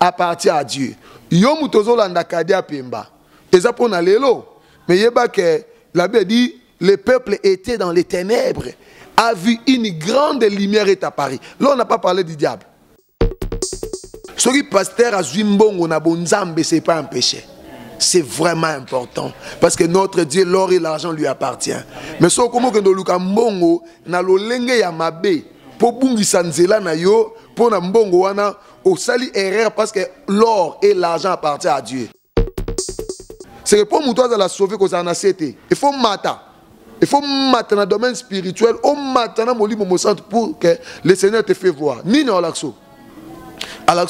appartient à Dieu. Yo mutozo landa kadia pemba. Eza pona lelo. Mais yeba que la Bible dit le peuple était dans les ténèbres, a vu une grande lumière est apparue. Là on n'a pas parlé du diable. Ce qui pasteur a Zwimbongo na bonzambe, c'est pas un péché. C'est vraiment important. Parce que notre Dieu, l'or et l'argent lui appartient. Mais ce comment que nous luka mbongo na lolenge ya mabe pour bungisa nzela na yo pour na mbongo wana au sali erreur parce que l'or et l'argent appartiennent à Dieu. C'est pour nous toi la sauver que ça en a cité. Il faut mater. Il faut mater dans le domaine spirituel. On mater dans mon livre pour que le Seigneur te fait voir. Ni non l'action. Alors,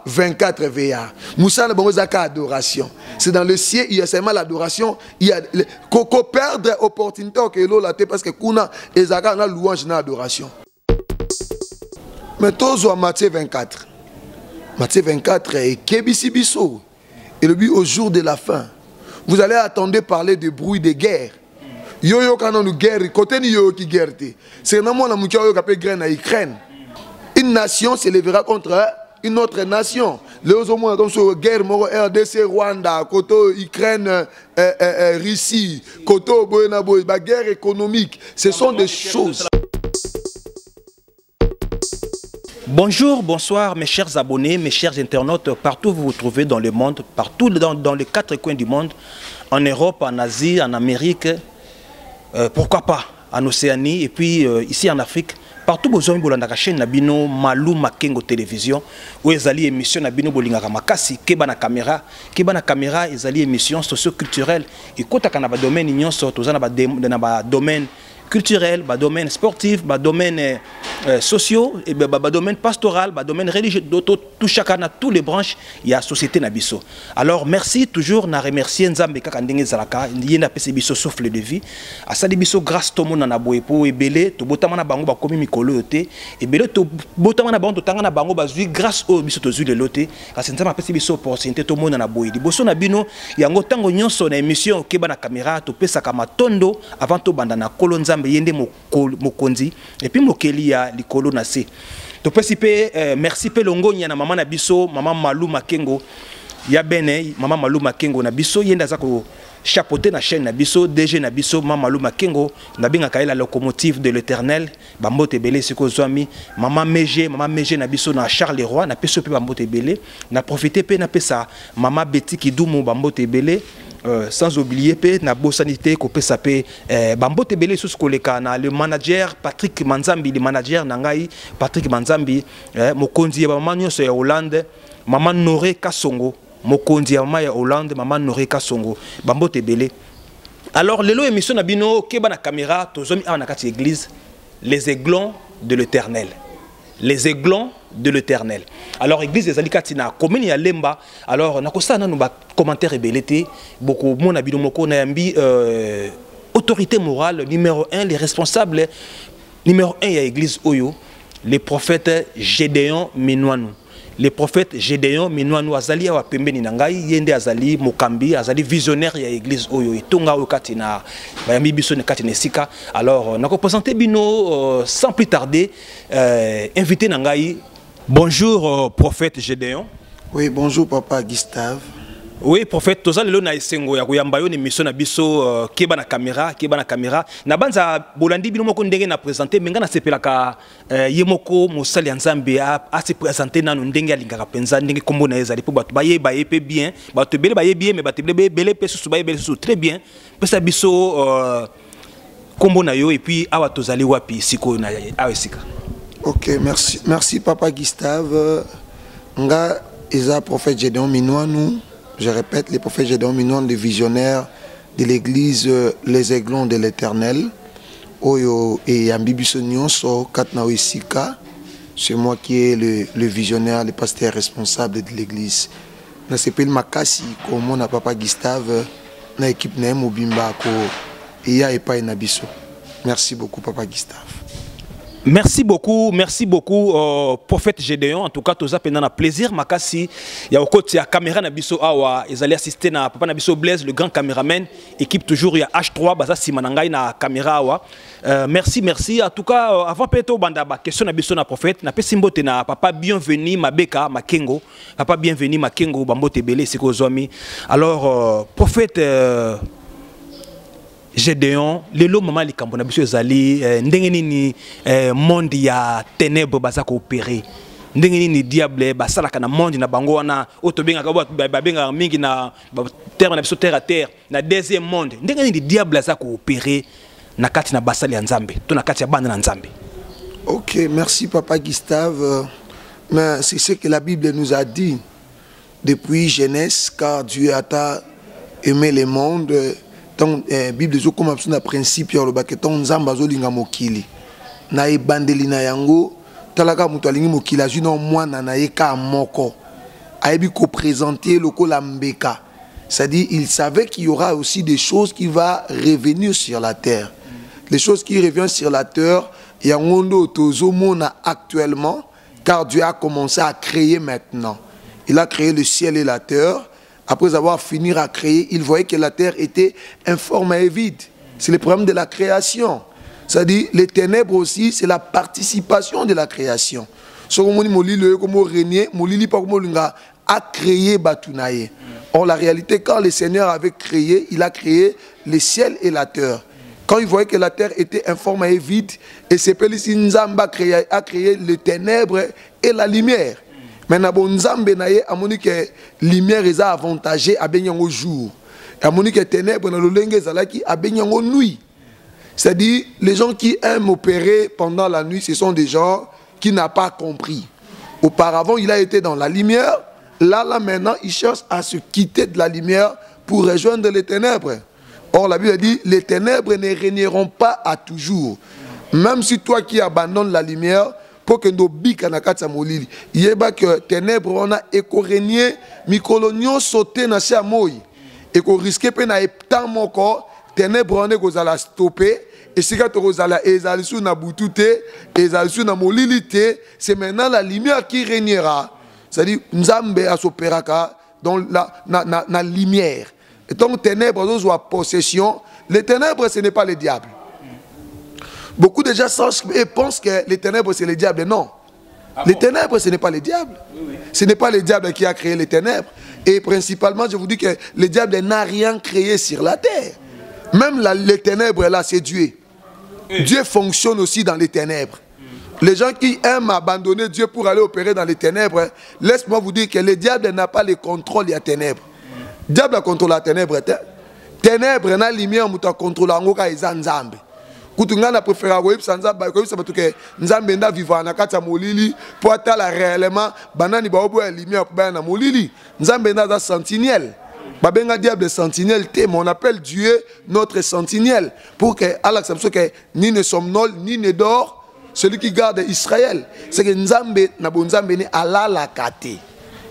24 VA. Moussa n'a adoration. C'est dans le ciel, il y a seulement l'adoration. Il y a qu'on perdre l'opportunité parce que Kuna et Zaka a louange dans l'adoration. Mais tous à Matthieu 24. Matthieu 24 est Kebisi Bisso. Et le but au jour de la fin. Vous allez attendre parler de bruit de guerre. Yo quand on nous guerre, côté ni yo qui guerre. C'est normalement la moukia yo qui appelle guerre en Ukraine. Une nation s'élèvera contre une autre nation. Les autres mots comme sur guerre RDC Rwanda, côté Ukraine, Russie, côté Boyenaboy, la guerre économique. Ce sont des choses. Bonjour, bonsoir mes chers abonnés, mes chers internautes, partout où vous vous trouvez dans le monde, partout dans les 4 coins du monde, en Europe, en Asie, en Amérique, pourquoi pas en Océanie et puis ici en Afrique. Partout où vous avez la chaîne Nabino Malou Makengo télévision où ils allaient émission Nabino Bolingaka Makasi Kebana caméra ils allaient émission socio-culturelle et quand on a domaine union surtout dans domaine culturel, domaine sportif, domaine sociaux, et domaine pastoral, domaine religieux, tout chacun a tous les branches, il y a société Nabiso. Alors merci toujours na remercier Nzambe Kakandenge Zalaka, Yena Pese Biso souffle de vie, à Sali Biso grâce to mon na boepo et belé, to botamana bango ba komi mikolo yote, et belé to botamana bango to tangana bango bazui grâce au biso to zui le lote, parce que Nzambe Pese Biso opportunité to mon na boe. Di boso na bino yango tango nyonso na émission keba na caméra to pesa kama tondo avant to banda na kolonza yende mokonzi et puis mokeli ya likolo na se to pesipe merci pe longonya na mama na biso mama Malou Makengo ya bene mama Malou Makengo na biso yenda za ko chapeauter na chaîne na biso DG na biso mama Malou Makengo na binga kaela locomotive de l'Éternel bambote belé siko zwami mama Meje na biso na Charleroi na peso pe bambote belé na profiter pe na pesa mama Betty Kidumu bambote belé. Sans oublier na bosanité ko pesa pe bambote belé sous koleka na le manager Patrick Manzambi le manager nangai Patrick Manzambi mokonzi ya mama nyonso ya Hollande mama Noré Kasongo mokonzi ya mama ya Hollande mama Noré Kasongo bambote belé. Alors lelo émission na bino keba na caméra tozomi a na kati église les aiglons de l'Éternel. Les aiglons de l'Éternel. Alors église des Alikatina commune ya Lemba. Alors nakosa na nous commentaire rebelleté beaucoup mon abino moko na yambi autorité morale numéro 1 les responsables numéro 1 ya église Oyo les prophètes Gédéon Minouanou. Les prophètes Gédéon Minouanou azali wa pembeni na ngai yende azali mokambi azali visionnaire ya église Oyo itonga o katina bayambi biso ne katina sika. Alors nako présenter bino sans plus tarder invité na ngai. Bonjour prophète Gédéon. Oui, bonjour papa Gustave. Oui, prophète, toza lelo na esengo ya kuyamba yo ni mission na biso keba na caméra na banza bolandi bino moko ndenge na présenter menga na sepelaka yemoko mosali Nzambe a se présenter nanu ndenge alingaka penza ndenge kombo na ezali po bato baye pe bien bato bele baye bien mais bato bele pe susu baye bele susu très bien pesa biso kombo na yo et puis awa tozali wapi siko na awa sika. OK, merci papa Gustave. Nga eza prophète Gédéon Minouanou. Je répète, les prophètes Gédéon Minouanou, les visionnaires de l'église Les Aiglons de l'Éternel. Oyo et Yambibiso Nyonso Katnawe Sika. C'est moi qui est le visionnaire, le pasteur responsable de l'église. Na s'appelle Makasi, comme on a papa Gustave, na équipe Naem Obimba ko iya et pas Nabiso. Merci beaucoup papa Gustave. Merci beaucoup, prophète Gédéon. En tout cas, tous appelés un plaisir. Makasi, il y a au côté la caméra Nabiso Awa, ils allaient assister na papa Nabiso Blaise, le grand caméraman. Équipe toujours, il y a H3, Baza Simanangai na caméra Awa. Merci. En tout cas, avant Peto Bandaba, question Nabiso na prophète, na Pesimbote na papa bienvenue Mabeka Makengo, papa bienvenue Makengo, Bambote Belé, c'est Kozomi. Alors, prophète. Gédéon, lelo mama likambo na biso ezali ndenge nini monde ya ténèbres baza ko opérer ndenge nini diable basalaka na monde na bango wana otobenga ka babenga mingi na terre na biso terre à terre na deuxième monde ndenge nini diable aza ko opérer na kati na basali ya Nzambe to na kati ya bande na Nzambe. Ok, merci papa Gustave. Mais c'est ce que la Bible nous a dit depuis Genèse, car Dieu a aimé le monde. Donc, Bible zo comme un principe ya loba que ton nzamba zo linga mokili na ebandeli na yango talaka muto alingi mokili azino mwana na yeka moko ayebi ko présenter lokola mbeka, c'est-à-dire il savait qu'il y aura aussi des choses qui va revenir sur la terre, les choses qui reviennent sur la terre yangondo tozo mona actuellement, car Dieu a commencé à créer maintenant. Il a créé le ciel et la terre. Après avoir fini à créer, il voyait que la terre était informe et vide. C'est le problème de la création. C'est-à-dire, les ténèbres aussi, c'est la participation de la création. A créé Batunaye. Or, la réalité, quand le Seigneur avait créé, il a créé le ciel et la terre. Quand il voyait que la terre était informe et vide, et c'est Pélissi Nzamba a créé les ténèbres et la lumière. Maintenant, bon Nzambe naye amoni que lumière est avantagée à benyango jour. Amoni que ténèbres na lolenge zalaki à benyango nuit. C'est-à-dire les gens qui aiment opérer pendant la nuit, ce sont des gens qui n'ont pas compris. Auparavant, il a été dans la lumière. Là maintenant, il cherche à se quitter de la lumière pour rejoindre les ténèbres. Or, la Bible dit, les ténèbres ne régneront pas à toujours. Même si toi qui abandonnes la lumière, pour que nous bika na kati molili yeba que ténèbres on a éco régner mikolonio sauter na sia moi éco risquer pe na temps moko ténèbres on est kozala stopper et si ka to kozala ezalisu na butute ezalisu na molilité, c'est maintenant la lumière qui régnera. C'est-à-dire Nzambe a s'opéraka dans la lumière. Et donc ténèbres ont possession. Les ténèbres ce n'est pas le diable. Beaucoup de gens pensent que les ténèbres c'est le diable. Non. Les ténèbres ce n'est pas le diable. Ce n'est pas le diable qui a créé les ténèbres. Et principalement, je vous dis que le diable n'a rien créé sur la terre. Même les ténèbres là, c'est Dieu. Dieu fonctionne aussi dans les ténèbres. Les gens qui aiment abandonner Dieu pour aller opérer dans les ténèbres, laisse-moi vous dire que le diable n'a pas le contrôle des ténèbres. Le diable a contrôlé la ténèbre. Ténèbres n'a lumière, mais contrôle en Nzambe. Kutunga na préféra web sanza ba ko sabatu ke Nzambe nda vivant na kati ya molili pour atala réellement banani ba obo ya lumière pour na molili. Nzambe nda za sentinelle. Ba benga diable sentinelle te, mais on appelle Dieu notre sentinelle pour que à l'acception que ni ne somnole ni ne dort celui qui garde Israël. C'est que Nzambe na bon Nzambe ni alala kate.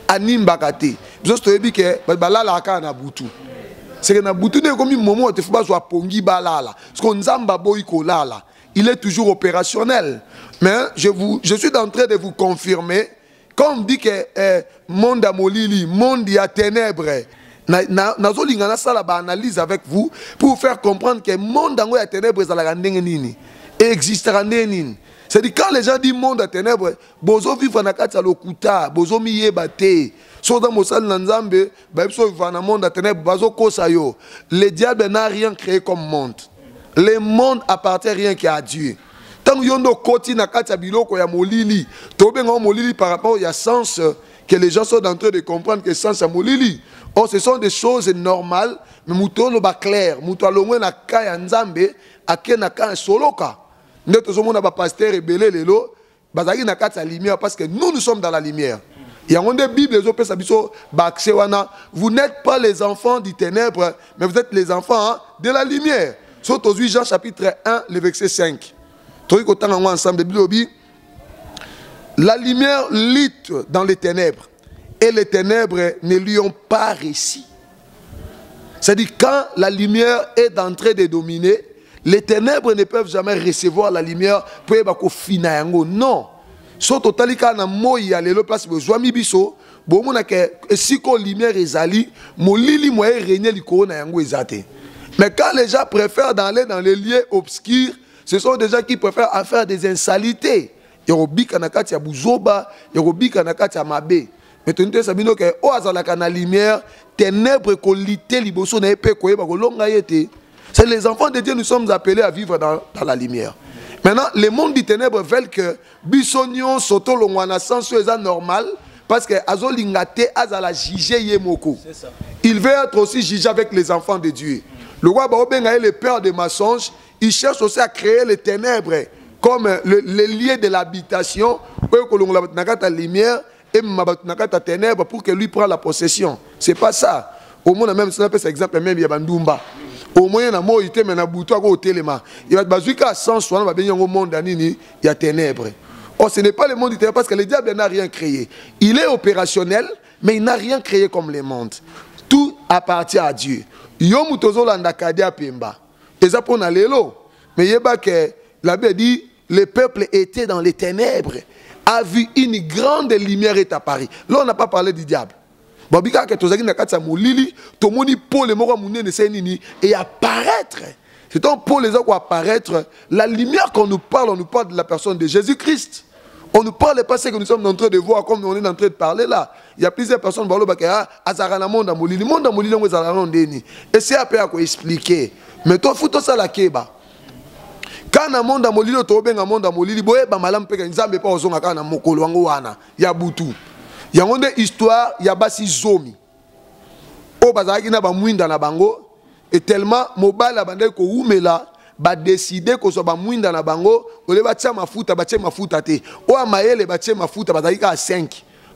Animba kate. Juste to que ba la la ka na butu. C'est que na boutune comme un moment où tu fais pas pongi balala. Parce qu'on Nzamba boyko lala. Il est toujours opérationnel. Mais je suis en train de vous confirmer, quand on dit que monde à molili, monde à ténèbres, nazolinga sala ba analyse avec vous pour vous faire comprendre que monde à ténèbres zala ndenge nini existera nini. C'est-à-dire quand les gens disent monde à ténèbres, bozo vivre na kati ya lokuta, bozo miyeba te. Le diable n'a rien créé comme monde. Le monde appartient rien qu'à Dieu. Tant que koti na kati biloko ya molili, tobenga molili par rapport au sens que les gens sont en train de comprendre que sens ya molili. Or ce sont des choses normales, mais muto no ba clair, muto alongwe na kaya Nzambe, ake na kaya soloka. Ndeto zomona ba pasteur rebelle lelo, bazaki na kati ya lumière parce que nous sommes dans la lumière. Il y a une Bible, vous n'êtes pas les enfants du ténèbre, mais vous êtes les enfants de la lumière. Surtout Jean chapitre 1, le verset 5. La lumière lutte dans les ténèbres, et les ténèbres ne lui ont pas réussi. C'est-à-dire quand la lumière est en train de dominer, les ténèbres ne peuvent jamais recevoir la lumière pour y fina yango. Non. So totalika na moi ya lelo place besoin biso bo mona ke siko lumière ezali molili moye régner likolo na yango ezate. Mais quand les gens préfèrent d'aller dans les lieux obscurs, ce sont des gens qui préfèrent faire des insanités. Yorobika na kati ya buzoba, yorobika na kati ya mabe. Mais tu ne sais pas que o azalaka na lumière, ténèbres kolité liboso na epe koyeba kolonga yete. C'est les enfants de Dieu, nous sommes appelés à vivre dans la lumière. Maintenant, les mondes du ténèbre veulent que Bissonion soto longwana sans normal parce que azolingate azala jugé yemoko. Il veut être aussi jugé avec les enfants de Dieu. Le roi Baobenga est le père des mensonges. Il cherche aussi à créer les ténèbres comme les lieux de l'habitation la lumière et la ténèbres pour que lui prenne la possession. C'est pas ça. Au moins même si on appelle cet exemple même il y a Bandumba. Au moins na mo ité mais na buto ko telema. Il va bazuka sans soi va bien au monde il y a ténèbres. Or ce n'est pas le monde du ténèbre parce que le diable n'a rien créé. Il est opérationnel mais il n'a rien créé comme le monde. Tout appartient à Dieu. Yomu tozolanda kadia pemba. Eza pona lelo. Mais yeba que la Bible dit le peuple était dans les ténèbres, a vu une grande lumière est apparue. Là on n'a pas parlé du diable. Babika que tozaki na katsa molili, to moni Paul moko munene senini et apparaître. C'est donc pour les autres apparaître la lumière qu'on nous parle de la personne de Jésus-Christ. On ne parle pas ce que nous sommes en train de voir comme on est en train de parler là. Il y a plusieurs personnes qui azarana monde molili ngo zalana ndeni. Et c'est après à expliquer. Mais toi faut ça la keba. Quand na monde molili to benga monde molili boye ba malam pe nzambe pa ozonga kana mokolo wango wana ya butu. Ya ngonde histoire ya basi zomi. O bazaki na ba mwinda na bango et tellement mobile abandai ko umela ba décider ko so ba mwinda na bango ole ba tia mafuta te o amayele ba tia mafuta bazaki ka 5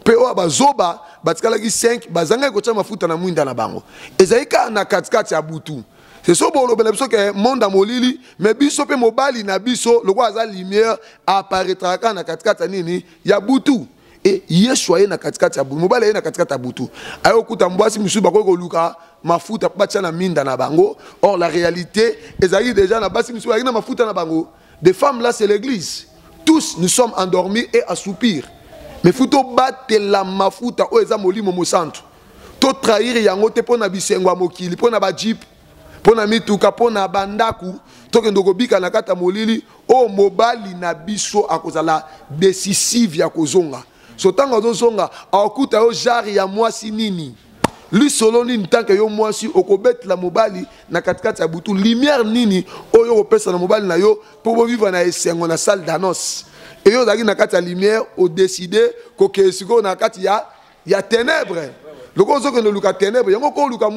pe o bazoba batikala ki 5 bazanga ko tia mafuta na mwinda na bango ezaika na katikati ya butu. C'est ça pour le biso que monde molili mais biso pe mobali na biso le kwa za lumière apparaîtra quand na katikati nini ya butu. Et Yeshua na katikati ya butu mobali na katikati ya butu ayo kuta mbwasi misuba ko luka mafuta batia na minda na bango. Or la réalité ezali déjà na basi misuba na mafuta na bango. Des femmes là c'est l'église. Tous nous sommes endormis et assoupir. Mais futo battre la mafuta o eza molimo mo centre. To trahir yango te pona bisengwa mokili pona ba jeep pona mituka pona bandaku tokendo kobika na kata molili o mobali na biso akozala décisif ya kozonga. Sotanga ozonga akuta yo jari ya mwasi nini lui solo nini tant que yo mwasi okobet la mobali na katikati ya butu lumière nini oyo opesa na mobali na yo pour vivre na esengo na salle d'annonce et yo zaki na kati ya lumière o décider ko kesiko na kati ya ténèbres. Le gros que nous luka ténèbres yango ko luka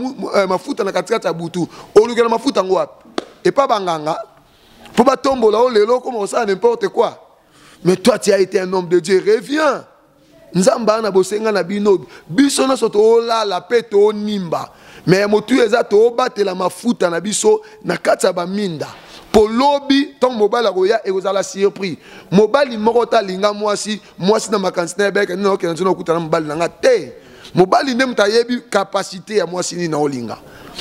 mafuta na katikati ya butu o luka na mafuta ngo wapi et pas banganga pour ba tombola o lelo comme ça n'importe quoi. Mais toi tu as été un homme de Dieu, reviens. Nzamba na bosenga na bino biso na soto la peto nimba mais motu eza to batela mafuta na biso na kati ya baminda polobi ton mobile akoya ekozala surpris mobile moko ta linga mwasi na makansi na beka nino ke nzino kutana mobile nanga te mobile ndem tayebi capacité ya mwasi ni na olinga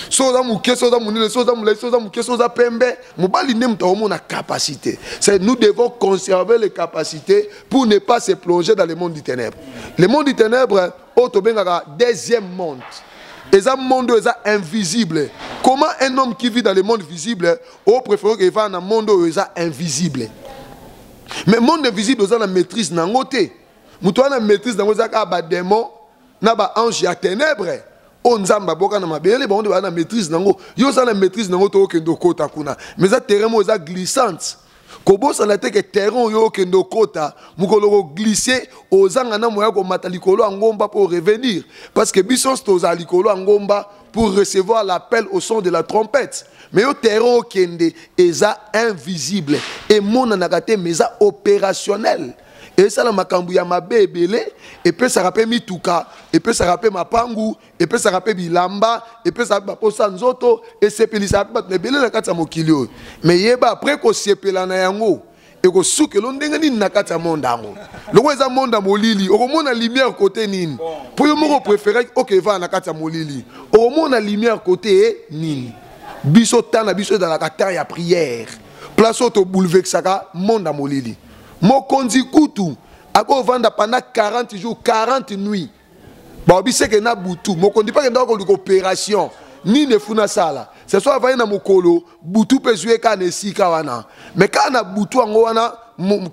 soza muke soza munene soza mulai soza muke soza pembe mobile ndem ta omona capacité. C'est nous devons conserver les capacités pour ne pas se plonger dans le monde du ténèbre. Le monde du ténèbre autobengaka deuxième monde. Et un monde invisible. Comment un homme qui vit dans le monde visible au préfère qu'il va dans le monde invisible. Mais le monde invisible a la maîtrise nangote. Muto na maîtrise nango zaka ba démon na ba ange ya ténèbres. On nzamba boka na mabele ba on na maîtrise nango. Yo za na maîtrise nango to kendo kota kuna. Mais ça terrain mo za glissante. Kobo ça la te que terrain yo kendo kota mukolo glisser ozanga na moya ko matalikolo ngomba pour revenir parce que biso stoza likolo ngomba pour recevoir l'appel au son de la trompette. Mais yo terrain kende eza invisible et mon nakate meza opérationnel. Et ça la makambu ya mabebele et puis ça rappelle mituka et puis ça rappelle mapangu et puis ça rappelle bilamba et puis ça rappelle posa nzoto et sepeli ça rappelle mabebele na kati ya mokili. Mais yeba après ko sepela na yango et ko suke lo ndenge nini na kati ya monde yango loko eza monde molili okomona lumière côté nini pour yo moko préférer OK va na kati ya molili okomona lumière côté nini biso tana biso dans la temps ya prière place auto bouleversaka monde à molili mokonzi kutu ako vanda pendant 40 jours 40 nuits ba obise ke na butu mokonzi pa ke ndako l'opération ni ne funa sala ce soit va na mokolo butu pe jouer ka ne sika wana mais kana butu ngo wana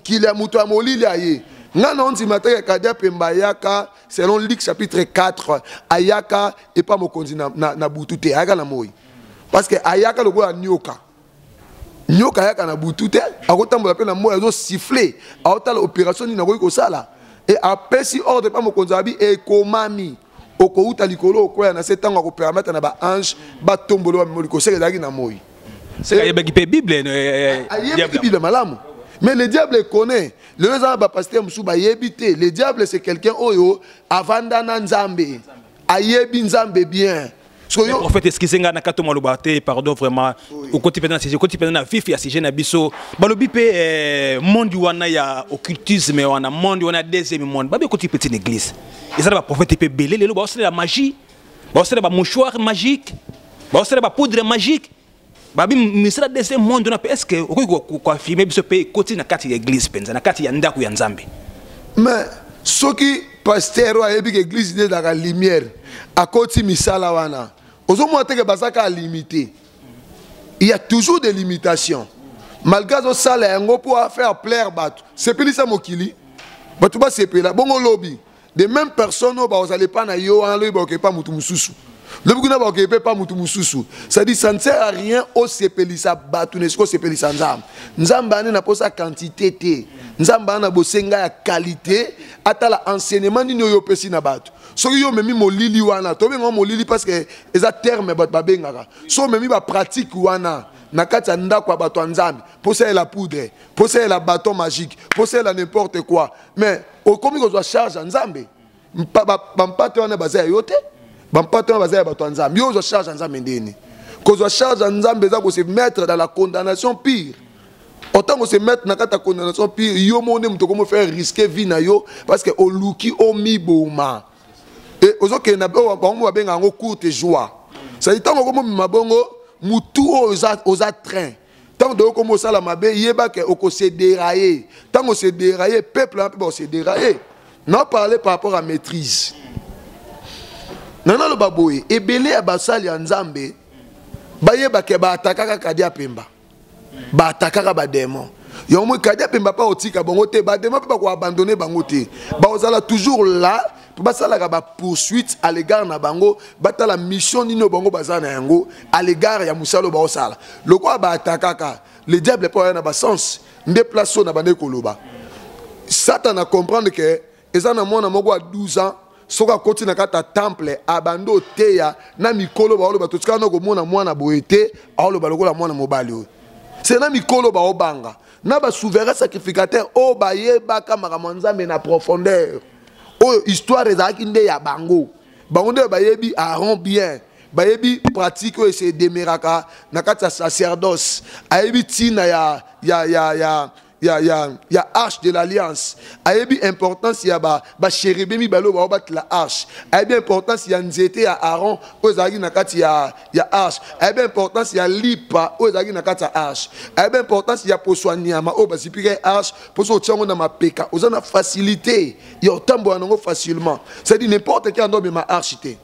kilia mutu a molili aye ngana on matin Kadia Pemba yaka selon Luc chapitre 4 ayaka et pas mokonzi na butu te ayaka na moi parce que ayaka le go nyoka nyoka yaka na butu te akotambola pe na moi azo siffler aota l'opération ni na ko sala et apesi ordre pas mokonzi abi e komami oko uta likolo ko na setango ko permettre na ba ange ba tombolo ba moliko c'est ezaki na moi c'est ayebaki pe bible bible malamu. Mais le diable connaît. Le pasteur Moussouba yebite. Le diable c'est quelqu'un oyo avandana nzambe. Ayebi nzambe bien. Le prophète eskisenga na kato malobate pardon vraiment au côté pendant na vif ya sujet na biso. Balobi pe monde wana ya occultisme wana monde wana deuxième monde. Ba be côté petite église. Et ça ba prophète pe belé lelo ba osela la magie. Ba osela ba mouchoir magique. Ba osela ba poudre magique. Babi ministère de ce monde on est-ce que quoi affirmer ce pays côté na kati l'église penza na kati ya ndaku ya nzambe mais ce qui pasteur a yebi l'église de la lumière à côté misala wana ozo monter que basaka limité il y a toujours des limitations malgré zo sala yango pour faire plaire batu c'est pili ça mokili batu ba c'est pela bongo lobby des mêmes personnes ba ozale pas na yo en lui ba ke pas mutu mususu. Le Bukuna ba okepe pas mutu mususu. Ça dit ça ne sert à rien au sepelisa batu nesko sepelisa nzamba. Nzamba ane na posa quantité te. Nzamba na bosenga ya qualité ata la enseignement ni yo pesi na batu. So yo memi molili wana to benga molili parce que eza terme bat babengaka. So memi ba pratique wana na kati ndako bato nzambe. Poser la poudre, poser la bâton magique, poser la n'importe quoi. Mais au comme ko doit charge nzambe. Mpate wana bazaya yote. Bampatona bazaya bato nzambe yo zo charge nzambe ndeni ko zo charge nzambe za ko se mettre dans la condamnation pire autant ko se mettre na kata condamnation pire yo monde mto ko faire risquer vie na yo parce que oluki o miboma et ozo ke na bango ba benga ngo courte joie ça dit tango ko mabongo mutu oza train tant de ko mo sala mabe yeba ke o ko se dérailler tango se dérailler peuple un peu se dérailler non parler par rapport à maîtrise. Nana lo baboye ebele ya basali ya nzambe bayeba ke ba atakaka Kadia Pemba ba atakaka ba démon yo mo Kadia Pemba pa otika bongo te ba démon pa ko abandonner bango te ba ozala toujours là ba sala ka ba poursuite à l'égard na bango bata la mission nino bango bazana yango à l'égard ya musalo ba osala lokwa ba atakaka le diable pa na ba sens déplacer na bande koloba Satan a comprendre que ezana mona moko a 12 ans soka koti na kata temple abando teya na mikolo ba oloba totika na komona mwana boete oloba lokola mwana mobali c'est na mikolo ba obanga na ba souverain sacrificateur o ba yeba ka makamanzambe na profondeur o histoire ezaki nde ya bango nde ba yebi Aaron bien ba yebi pratique o ese demeraka na kata sacerdoce ayebi tina ya arche de l'alliance ayebi importance ya ba chérubim balo ba bat la arche ayebi importance ya nzete ya Aaron ozaki na kati ya arche ayebi importance ya lipa ozaki na kati ya arche ayebi importance ya poswanyama o basipike arche poso tsango na mapeka ozana facilité ya otambo nango facilement c'est dit n'importe qui ando ma arche te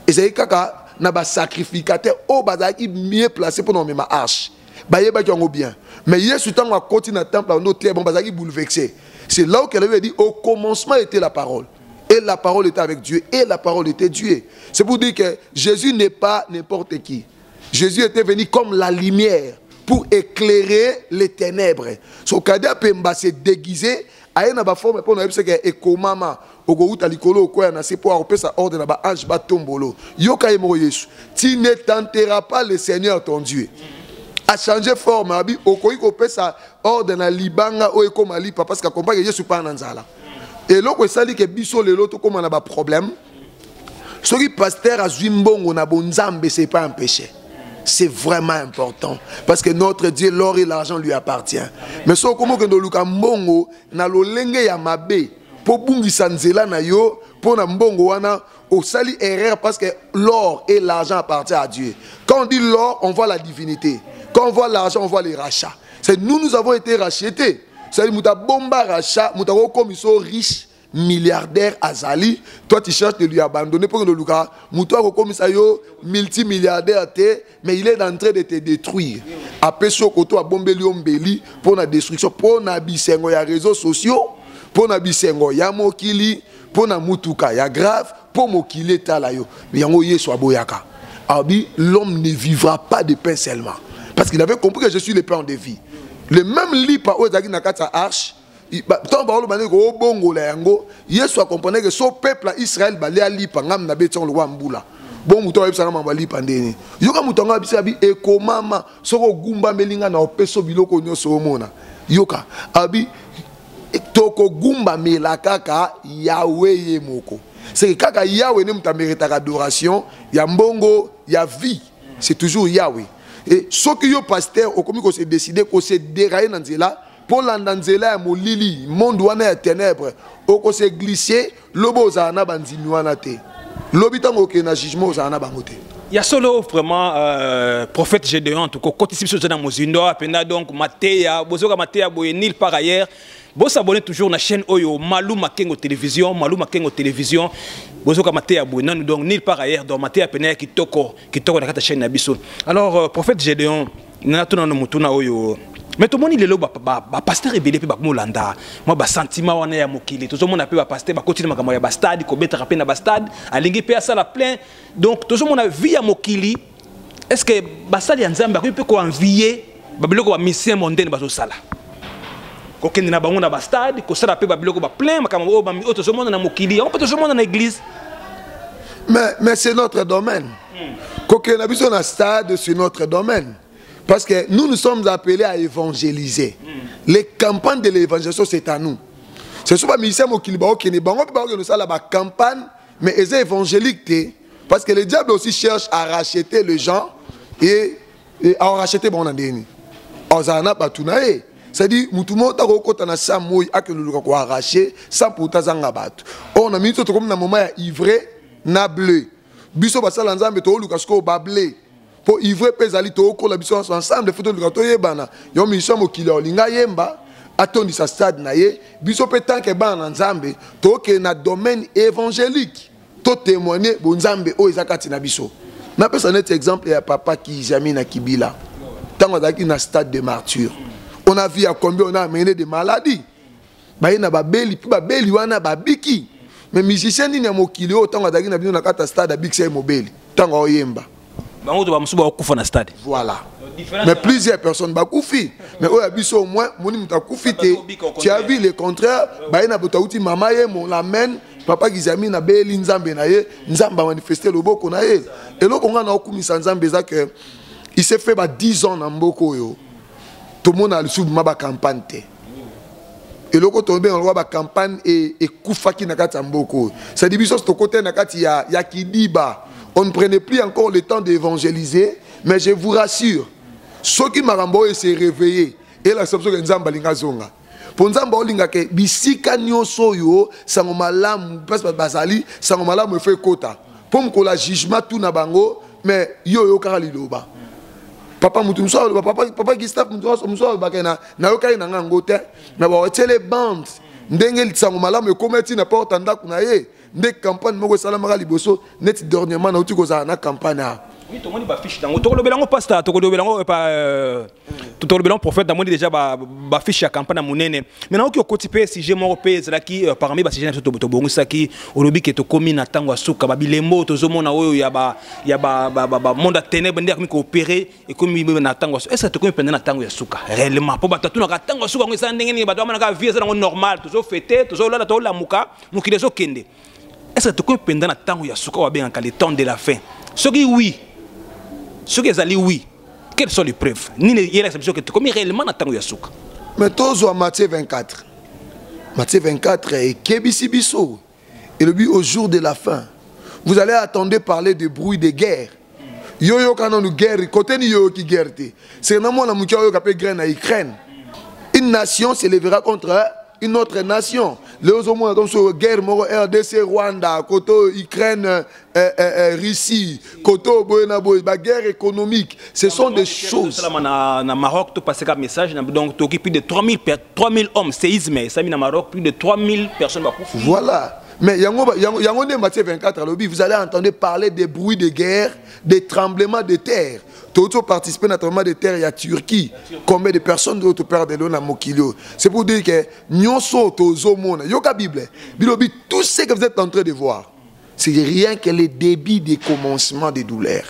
ezali kaka na ba sacrificateur o bazaki mieux placé pour nommer ma arche bayeba qui ont bien mais Yesu tant à côté na temple on était bon bazaki bouleversé c'est là où qu'elle avait dit au commencement était la parole et la parole était avec Dieu et la parole était Dieu. C'est pour dire que Jésus n'est pas n'importe qui. Jésus était venu comme la lumière pour éclairer les ténèbres. So Kadia Pemba s'est déguisé a une forme pour nous que ekomama ogouta likolo ko na c'est pour appeler ça ordre na ba ange ba tombolo yoka yemo Yesu tu ne tenteras pas le Seigneur ton Dieu a changé forme abi okoyi ko pesa ordre na libanga o ekoma lipa parce que comprend que Yesu pas nanzala et loko sali que biso lelo to koma na ba problème soki pasteur azwi mbongo na bonzambe c'est pas un péché. C'est vraiment important parce que notre Dieu l'or et l'argent lui appartient. Mais so komo que no luka mbongo na lolenge ya mabe pour bungisa nzela na yo pour na mbongo wana au sali erreur parce que l'or et l'argent appartiennent à Dieu. Quand on dit l'or, on voit la divinité. Quand on voit l'argent, on voit les rachats. C'est nous avons été rachetés. C'est-à-dire muta bomba rachat, muta comme ils sont riches, milliardaires azali. Toi tu cherches de lui abandonner pour que le Lucas, muta comme ça yo multimilliardaire mais il est en train de te détruire. Après ce koto a bombé liombeli pour la destruction, pour na bisengo ya réseaux sociaux, pour na bisengo ya mokili, pour na mutuka ya grave, pour mokili talayo. Mais yango yeso aboyaka. Abi l'homme ne vivra pas de pain seulement. Parce qu'il avait compris que je suis le pain de vie. Le même lit par où il y a arche, tant que le bongo la yango, Yesu a compris que son peuple Israël balé à lit par ngam na beton le wambula. Bon mouton a bisa ngam lit pandeni. Yoka mouton a bisa bi ekomama soko gumba melinga na opeso biloko nyoso mona. Yoka abi toko gumba melakaka Yahweh yemoko. C'est que kaka Yahweh ne mta mérita adoration, ya mbongo, ya vie, c'est toujours Yahweh. Et ce qui est pasteur, au commis qu'on s'est décidé qu'on s'est déraillé dans là pour l'andanzela ya molili, monde wana ya ténèbres, qu'on s'est glissé, lobo zana banzimi wana te. Lobitango ke na jugement zana bangote. Il y a solo vraiment prophète Gédéon en tout cas quand ici dans mozindo apena donc Matéa, bozoka Matéa boyenil par ailleurs. Vous s'abonnez toujours à la chaîne Oyo Malou Makengo Télévision, Malou Makengo Télévision. Vous avez maté à Bouénon, donc nul par ailleurs, dans Maté à Péné qui toko dans la chaîne Nabiso. Alors, prophète Gédéon, nous avons Mutuna Oyo. Mais tout le monde il est là, pasteur révélé puis Moulanda. Moi, bah sentiment on est à Mokili. Tout le monde a pu pasteur, bah continuer ma caméra bastade, qu'on bête rappeler na bastade, à linguer à ça la plein. Donc tout le monde a vu à Mokili. Est-ce que bastade yanzamba peut qu'on envier, bah biloko ba mission mondaine baso sala. Quand on a un bastade, quand on a plein, on a l'église. Mais c'est notre domaine. Quand on a un stade, c'est notre domaine. Parce que nous sommes appelés à évangéliser. Les campagnes de l'évangélisation, c'est à nous. C'est souvent ministère qui est la campagne, mais ils sont évangéliques. Parce que le diable aussi cherche à racheter les gens et à racheter bon andeni. Ozana batunae. C'est-à-dire, mutumo ta roko na samoy akeluka ko arracher sans pourtant zanga batu. On a mis tout comme na moment ivré na bleu. Biso basala nzambe to luka sko ba bleu. Pour ivré pezali to ko la biso ensemble photo luka to yebana. Yo mission mo kilo linga yemba atondi sa stade na ye. Biso pe tant que bana nzambe to ke na domaine évangélique. To témoigner bon nzambe o ezakati na biso. Na pesa net exemple ya papa qui jamais na Kibila. Tango daki na stade de martyr. On a vu à combien on a amené des maladies. Il y a des babeli wana babiki. Mais musiciens ni mokili autant que dagi na bino na kata stade abiki c'est mobile. Tango oyemba. Bango ba musuba okufa na stade. Voilà. Mais plusieurs personnes bakufi. Mais oya biso au moins moni mutakufi te. Tu as vu le contraire, ba na botauti mama ye mon l'amène. Papa Gizami na beli nzambe na ye, nzamba manifester loboko na ye. Et là on a okumisa nzambe za que il s'est fait 10 ans na mboko yo. Tout le monde a le sous ma campagne. Et le côté tombé on voit la campagne et koufaki nakati mboko. Ça dit biso côté nakati ya kidiba. On ne prenait plus encore le temps d'évangéliser, mais je vous rassure, ceux qui m'ont s'est réveillé et l'acception que nzamba linga zonga. Pour nzamba linga ke bisika nyoso yo sangomalamu parce que bazali sangomalamu fait kota. Pour me la jugement tout na bango, mais yo karali loba. Papa mutumso papa Gustave mutumso bakena na yokai na ngote na ba tele bande ndenge litsango malamu ekometi na porte ndako na ye nde campagne moko salama liboso net dernièrement na uti koza na campagne. Oui, tout le monde va fiche dans le belango pasteur, tout le belango tout le belango prophète dans monde déjà va fiche à campagne monene. Maintenant qui au côté si j'ai mon pays là qui parmi ba si j'ai to bongo saki olobi ke to komi na tango asuka ba bilembo to zo mona oyo ya ba monde ténèbres ndek mi coopérer et komi na tango est-ce que to komi pendant na tango ya suka réellement pour ba to na tango asuka ngo sa ndenge ni ba to na ka vie ça normal to zo fêter to zo la to la muka mukile zo kende. Est-ce que to komi pendant na tango ya suka wa bien le temps de la fin. Ce qui oui. Ce qui est allé oui. Quelles sont les preuves? Ni les réceptions que tu commis réellement dans ton yasuka. Mais tous Matthieu 24. Matthieu 24 est Kebisi Bisso. Et le but au jour de la fin. Vous allez attendre parler de bruit de guerre. Yo quand nous guerre, côté ni yo qui guerre. C'est normalement la moukia yo qui guerre en Ukraine. Une nation s'élèvera contre une autre nation. Les hommes comme sur guerre RDC Rwanda, côté Ukraine Russie, côté la guerre économique, ce sont des choses. Na Maroc tu passes un message donc tu plus de 3000 hommes séisme, ça na Maroc plus de 3000 personnes va pour. Voilà. Mais Matthieu 24 à l'objet, vous allez entendre parler des bruits de guerre, des tremblements de terre. Tout participer à tremblement de terre, il y a Turquie. Combien de personnes d'autres perdent de l'eau dans Mokilio. C'est pour dire que nous sommes tous au monde. Yoka Bible. Tout ce que vous êtes en train de voir, c'est rien que le début des commencements des douleurs.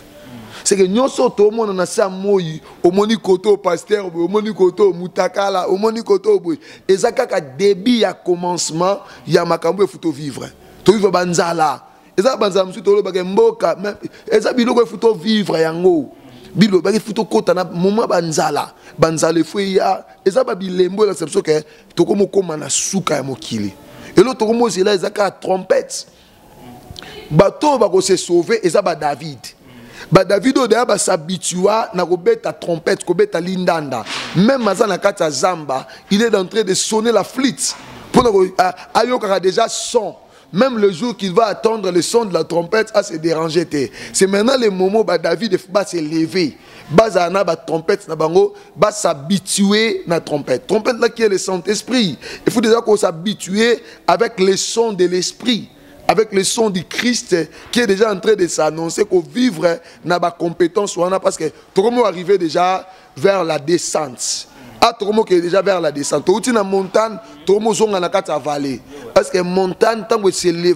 C'est que nous sommes tout le monde dans sa moyi, au moni koto pasteur, au moni koto mutakala, au moni koto boy. Et ça quand début à commencement, il y a makambo il faut vivre. To vivre banzala. Et ça banzala musu to lo bagemboka, et ça biloko il faut vivre yango. Bilo bagi faut kota na moment banzala. Banzala faut ya, et ça ba bilembo la c'est que to komo koma na suka ya mokili. Et l'autre komo c'est là et ça ka trompette. Bato ba ko se sauver et ça ba David. David s'habitua na kobeta trompette, kobeta lindanda. Même na kata zamba, il est en train de sonner la flûte. Pour ayokara déjà son. Même le jour qu'il va attendre le son de la trompette, à se déranger. C'est maintenant le moment où David va se lever. Bazana ba trompette na bango, va s'habituer na trompette. Trompette là qui est le Saint-Esprit. Il faut déjà qu'on s'habitue avec le son de l'esprit. Avec le son du Christ qui est déjà en train de s'annoncer qu'on vivre n'a pas compétence parce que tout le monde est arrivé déjà vers la descente. Tout le monde est déjà vers la descente. Tout le monde est montagne, tout le monde est dans la vallée. Parce que montagne, tant que c'est levé,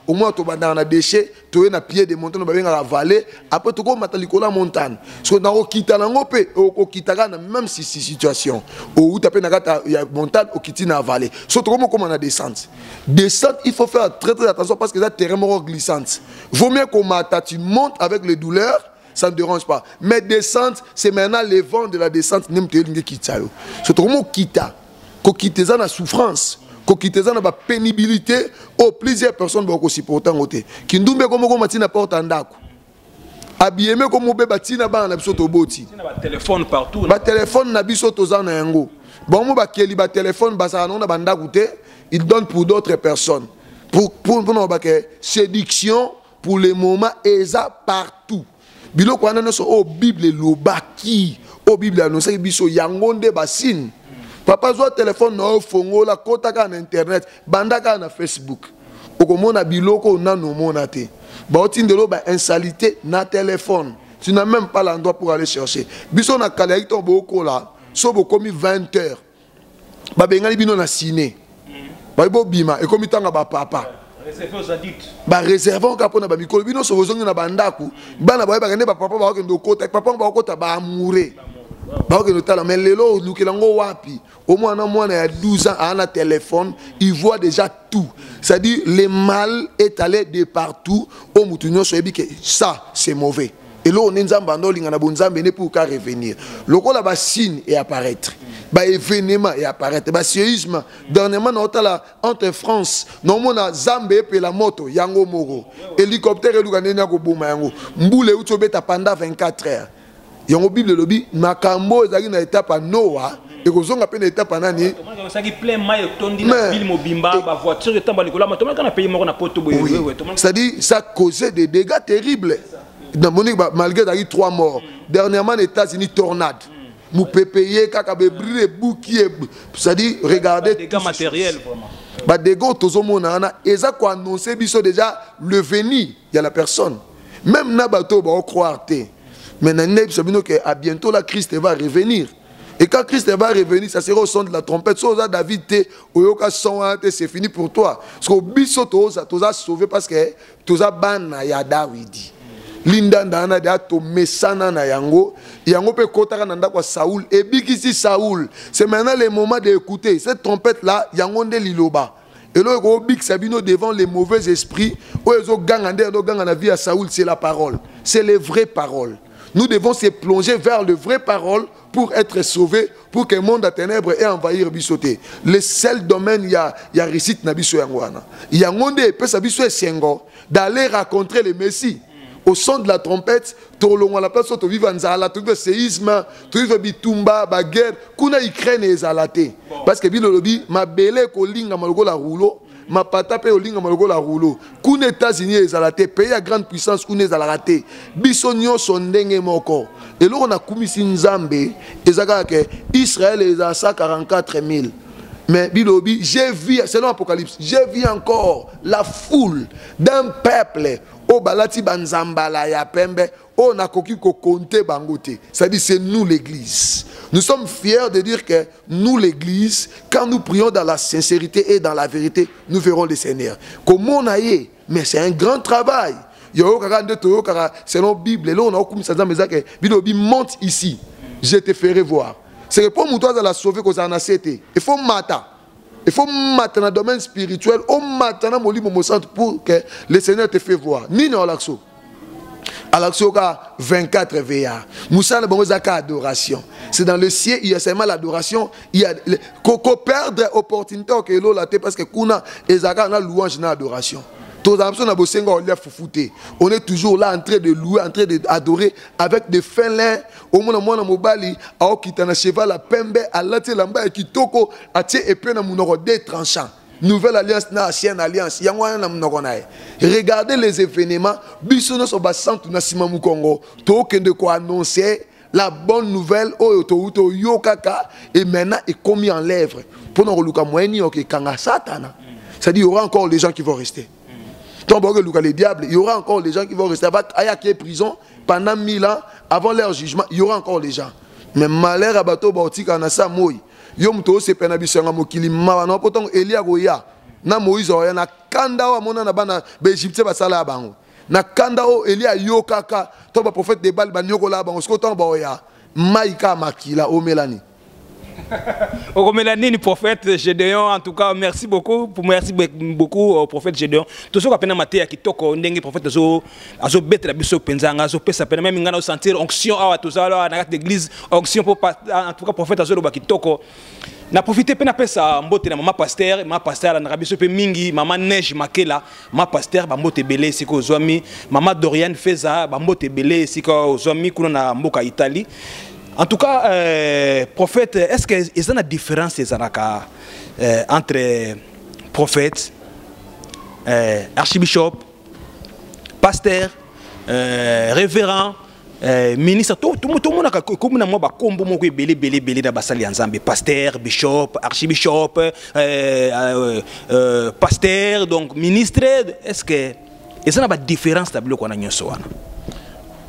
au moins tu vas dans la déchet, tu es dans pied de montagne, tu vas dans la vallée. Après tu vas dans la montagne. Parce que dans la même situation. Où tu as la montagne, tu es dans la vallée. Surtout comme on a descente. Descente, il faut faire très très attention parce que c'est un terrain glissante. Vaut mieux que tu montes avec les douleurs. Ça ne dérange pas. Mais descente, c'est maintenant le vent de la descente. C'est trop mon kita. Qu'on quitte ça dans la souffrance. Qu'on quitte ça dans la pénibilité. Oh, plusieurs personnes vont aussi porter en côté. Qui nous met comme on matina porte en daku. Habillé comme on bébé tina ba na biso to boti. Téléphone partout. Ba téléphone na biso to za na yango. Bon mo ba keli ba téléphone ba sa na na banda goûter. Il donne pour d'autres personnes. Pour nous ba que séduction pour le moment est ça partout. Biloko wana no so o Bible lobaki o Bible annonce biso yangonde basine papa zo téléphone no fongo la kota ka na internet bandaka na Facebook okomona biloko na no mona te ba otindelo ba insalité na téléphone tu n'as même pas l'endroit pour aller chercher biso na kala to boko la so bokomi 20 heures ba bengali bino na ciné ba bo bima e komi tanga ba papa réservé aux adultes. Réservons quand on a mikolo bino so ozongi na bandaku bana ba bakende ba papa ba okendo kota papa ba okota ba amouré ba okendo tala mais lelo lukelango wapi au moins un mois na 12 ans à un téléphone il voit déjà tout c'est-à-dire le mal est allé de partout au mutunyo so ebi que ça c'est mauvais et là on nzamba ndolinga na bonzambe ne pour qu'à revenir lokola ba signe et apparaître ba événement et apparaître ba séisme dernièrement entre France non mona zambe et la moto yango moro hélicoptère et lukanena ko boma yango mbule utobeta pendant 24 heures yango Bible lobi makambo ezaki na étape Noah et kozonga pe na étape nani ça qui plein maille tondi na ville mobimba ba voiture etamba likola ma tomaka na pays moko na poto boye c'est-à-dire ça causait des dégâts terribles dans Monique malgré d'ailleurs 3 morts dernièrement les États-Unis tornade nous payer kaka be brûler bouquier c'est-à-dire regardez dégâts matériels vraiment ba dégâts tozomona na eza ko annoncer biso déjà le venir il y a la personne même na bato ba croire té mais na neb sabino que à bientôt la Christ va revenir et quand Christ va revenir ça sera au son de la trompette soza David té oyoka son c'est fini pour toi parce que biso toza sauvé parce que toza bana ya Dawidi Linda ndana de ato mesana na yango pe kotaka na ndako Saoul et bikisi Saoul c'est maintenant le moment d'écouter cette trompette là yango nde liloba et là ko bik sabino devant les mauvais esprits o ezo ganga na vie à Saoul c'est la parole c'est les vraies paroles nous devons se plonger vers les vraies paroles pour être sauvés pour que le monde à ténèbres ait envahir bisoté le seul domaine il y a réussite na biso yango wana yango nde pe sa biso esengo d'aller rencontrer le Messie. au son de la trompette, tolongo la place to vivre nzala, to vivre séisme, to vivre bitumba, ba guerre, kuna Ukraine ezalate. Parce que bilobi ma belé ko linga maloko la rouleau, ma pata pe olinga maloko la rouleau. Kuna États-Unis ezalate, pays à grande puissance kuna ezalate. Bisonyo sondenge moko. Et là on a kumisi nzambe, ezaka ke Israël est à 144 000. Mais bilobi, j'ai vu, selon l'Apocalypse, j'ai vu encore la foule d'un peuple au balati banzambala ya pembe, au nakoki ko konte bangote. C'est-à-dire c'est nous l'église. Nous sommes fiers de dire que nous l'église, quand nous prions dans la sincérité et dans la vérité, nous verrons le Seigneur. Comment on a eu, mais c'est un grand travail. Selon la Bible, là on a comme ça, que bilobi monte ici, je te ferai voir. C'est pour nous toi la sauver que ça en a cité. Il faut mater. Il faut mater dans le domaine spirituel. On mater dans le monde pour que le Seigneur te fait voir. Ni non l'axo. Alaxo 24 VA. Moussa n'a adoration. C'est dans le ciel, il y a seulement l'adoration. Il y a qu'on perdre l'opportunité que l'eau la parce que kuna ezaka na louange na adoration. On est toujours là en train de louer, en train d'adorer avec des félins. Au moins, on a mobali, a okita na cheval la pembe, a laté lamba et kitoko, a tie épée na munoro des tranchants. Nouvelle alliance na ancienne alliance. Yangwa na munoro nae. Regardez les événements. Bisono so basantu na simamu Congo. To kende ko annoncer la bonne nouvelle au yokaka et maintenant est commis en lèvres. Pour nous reluka moeni ok kanga satana. C'est-à-dire il y aura encore les gens qui vont rester. Les diables, il y aura encore les gens qui vont rester à qui est prison pendant 1000 ans avant leur jugement. Il y aura encore les gens. Mais malheur à bateau bautique en asa moi. Yom to se penabisanga mokili mawa no potong Elia goya na Moïse oya na kanda wa mona na bana be Egypte ba sala bango. Na kanda o Elia yokaka to ba prophète de Baal ba nyoko la bango skoton ba oya maika makila o melani. Au Mélanie, prophète Gédéon, en tout cas, merci beaucoup au prophète Gédéon. Tout ce qu'on appelle Matéa qui toque, on est prophète azo bête la biso penzanga, azo pesa pena même ngana sentir onction à tout ça là dans l'église, onction pour en tout cas prophète azo lo qui toque. Na profité pena pesa mbote na mama pasteur na rabiso pe mingi, mama Neige Makela, ma pasteur ba mbote belé siko zoami, mama Dorian Feza ba mbote belé siko zoami kuna na mboka Italie. En tout cas, prophète, est-ce qu'il y a une différence entre prophète, archibishop, pasteur, révérend, ministre, tout le monde a comme moi combo mo belé na basali ensemble, pasteur, bishop, archibishop, pasteur, donc ministre, est-ce que il y a une différence tableau qu'on a nyoso wana?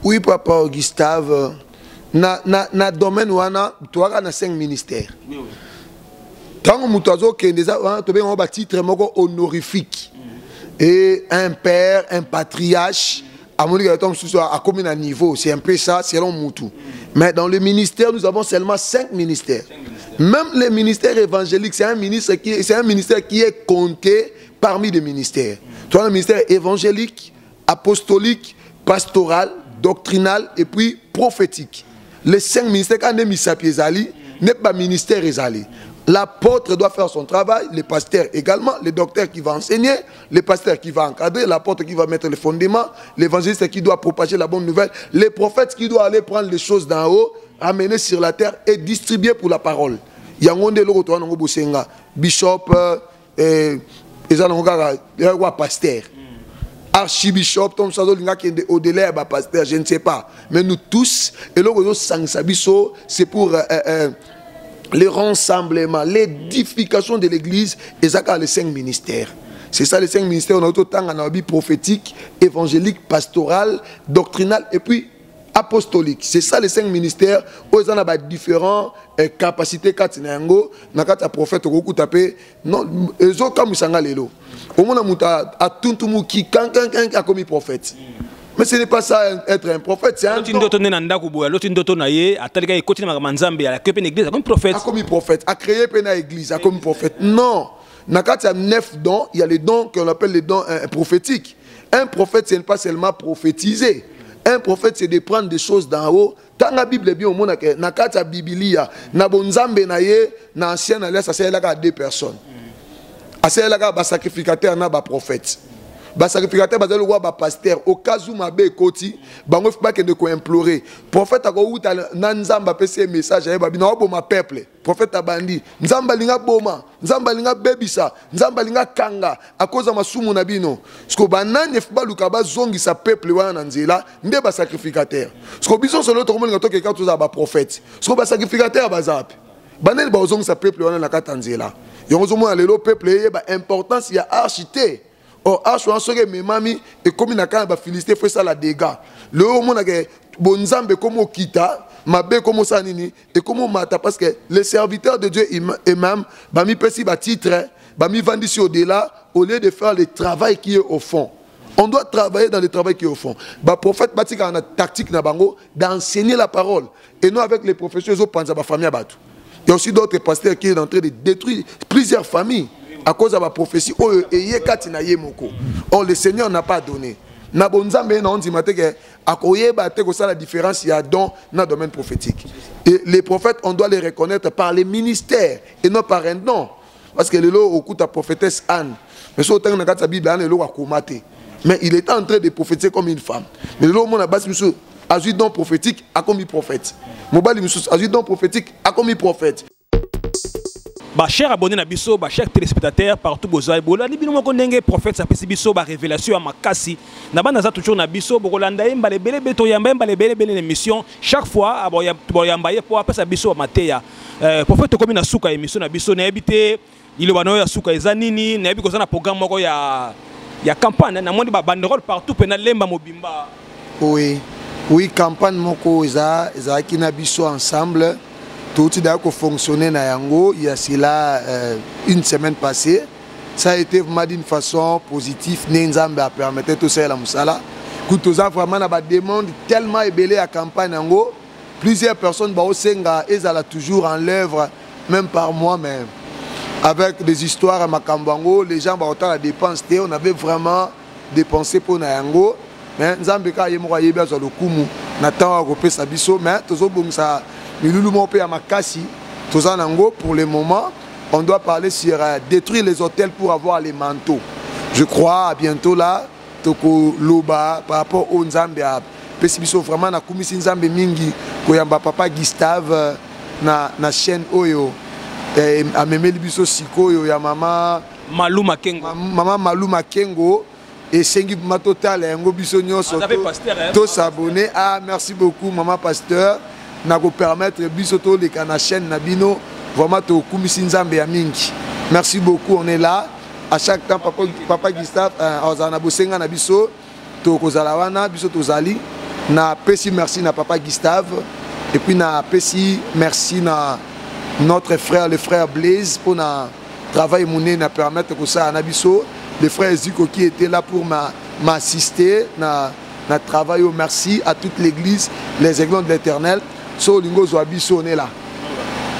Oui, papa Gustave. Na domaine wana toaka na 5 ministères. Tant que mutazo ke ndeza to be on ba titre moko honorifique. Et un père, un patriarche, à mon avis à combien de niveau, c'est un peu ça selon Moutou. Mais dans le ministère, nous avons seulement 5 ministères. Même les ministères évangéliques, c'est un ministère qui est compté parmi les ministères. Toi, le ministère évangélique, apostolique, pastoral, doctrinal et puis prophétique. Les 5 ministères, quand on est mis à pied, n'est pas ministère exalé. L'apôtre doit faire son travail, le pasteur également, le docteur qui va enseigner, le pasteur qui va encadrer, l'apôtre qui va mettre les fondements, l'évangéliste qui doit propager la bonne nouvelle, les prophètes qui doivent aller prendre les choses d'en haut, amener sur la terre et distribuer pour la parole. Il y a un bishop, pasteur. Archibishop, au-delà, pasteur, je ne sais pas. Mais nous tous, et c'est pour le rassemblement, l'édification de l'église, et ça, les 5 ministères. C'est ça les 5 ministères, on a autant en prophétique, évangélique, pastoral, doctrinal, et puis apostolique. C'est ça les 5 ministères, où ils ont différentes capacités. Quand il y a un prophète, non, ils ont comme ça. Au moins, à tout le monde qui a commis prophète. Mais ce n'est pas ça être un prophète, c'est un prophète. À créer une église, à commis prophète. Non. Dans 9 dons, il y a les dons qu'on appelle les dons prophétiques. Un prophète, ce n'est pas seulement prophétiser. Un prophète, c'est de prendre des choses d'en haut. Dans la Bible, est bien au monde, dans la Bible, dans l'ancienne alliance, c'est 2 personnes. C'est un sacrificateur, un prophète. ba sacrificateur bazali roi ba pasteur au cas où mabe koti bango fa que de ko implorer prophète ako uta na nzamba pese message ya babina oboma peuple prophète abandi nzamba linga boma nzamba linga bebisa nzamba linga kanga akoza masumu na bino sko banane fa luka ba zongi sa peuple wana na nzela nde ba sacrificateur sko biso solo to komolinga to ke ka toza ba prophète sko ba sacrificateur bazapi banane ba zongi sa peuple wana na katanzela yonzo mona lelo peuple ye ba importance ya archité. Or, Archouan serait mes mamies et comme il n'a qu'à Philisté fait ça la dégâts. Le haut monde a bonzambe comme au kita, ma bé comme au sanini et comme au mata parce que les serviteurs de Dieu eux-mêmes, bah mi pesi ba titre, bah mi vendi sur au-delà au lieu de faire le travail qui est au fond. On doit travailler dans le travail qui est au fond. Bah prophète batika en tactique na bango d'enseigner la parole et non avec les professeurs ils ont pensé ba famille abatu. Il y a aussi d'autres pasteurs qui sont en train de détruire plusieurs familles. À cause de la prophétie, or le Seigneur n'a pas donné. Na bonzambe na onzi mate que akoye ba te ko ça la différence il y a don dans le domaine prophétique. Et les prophètes on doit les reconnaître par les ministères et non par un don. Parce que le lot au coup ta prophétesse Anne, mais so tant na ka Bible Anne le lot akomate. Mais il était en train de prophétiser comme une femme. Mais le lot mon abas monsieur a eu don prophétique a comme prophète. Mobali monsieur a eu don prophétique a comme prophète. Bah cher abonné na biso, bah cher téléspectateur partout boza ebola ni bino moko ndenge prophète sa pesi biso ba révélation ya makasi na bana za toujours na biso bokolanda yemba le bele beto yamba le bele bele émission chaque fois aboyamba ye po apesa biso mateya prophète komi na suka émission na biso na ebité iloba no ya suka eza nini na ebi ko na programme moko ya campagne na moni ba banderole partout pe na lemba mobimba. Oui campagne moko eza ki na biso ensemble. Tout a fonctionné na yango, il y a cela une semaine passée. Ça a été vraiment d'une façon positive. Nenzambe a permis tout ça la musala. Tout ça vraiment na ba demande tellement ébélé à campagne yango. Plusieurs personnes ba osenga ezala toujours en l'œuvre même par moi-même. Avec des histoires à Makambango, les gens ba autant la dépense on avait vraiment dépensé pour na yango. Mais nzambe ka yemo yeba zo lokumu na tawa ko pesa biso mais tozo bongisa pour le moment, on doit parler sur détruire les hôtels pour avoir les manteaux. Je crois à bientôt là, Toko Loba par rapport au Nzambia. Pesibiso vraiment na kumisi Nzambe mingi koyamba papa Gustave na chaîne Oyo. A memeli biso sikoyo ya mama Maluma Kengo. Mama Maluma Kengo et sengi matotal yango biso nyonso. To s'abonner. Ah merci beaucoup maman pasteur. Na ko permettre bisoto les kana chaîne nabino vraiment to kumisi Nzambe ya mingi. Merci beaucoup, on est là à chaque temps papa Gustave ozana bosenga na biso to kozala wana biso to zali na pesi merci na papa Gustave et puis na pesi merci na notre frère le frère Blaise pour na travail moné na permettre que ça na biso le frère Ziko qui était là pour m'assister na travail. Merci à toute l'église les aiglons de l'Éternel. So Lingo Zoabiso on est là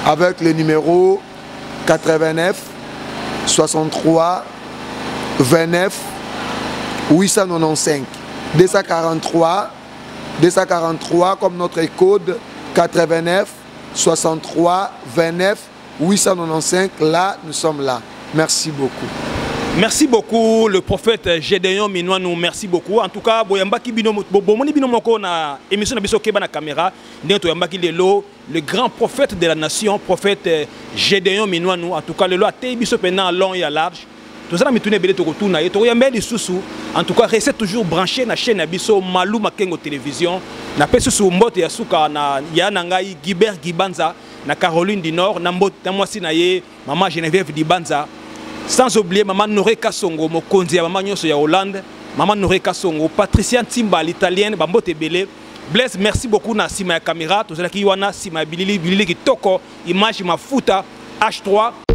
avec le numéro 89 63 29 895 243 comme notre code 89 63 29 895. Là nous sommes là. Merci beaucoup. Merci beaucoup le prophète Gédéon Minouanou, merci beaucoup. En tout cas, boyambaki bino bomoni bino moko na émission na biso keba na caméra, ndento yambaki lelo le grand prophète de la nation, prophète Gédéon Minouanou. En tout cas, lelo ate biso pendant long et large. Tout ça na mitune belé to kotuna et to yambé di susu. En tout cas, restez toujours branché na chaîne na biso Maluma Kengo télévision. Na pesu su mbote ya suka na ya ngai Guibert Gibanza na Caroline du Nord, na mbote na mwasi na ye maman Geneviève Dibanza. Sans oublier Maman Noré Kassongo, Mokonzi ya Maman Nyonso ya Hollande, Maman Noré Kassongo, Patricia Timba l'italienne, Bambote Belé. Blaise, merci beaucoup na sima ya caméra, tozala ki wana sima bilili kitoko, image mafuta H3.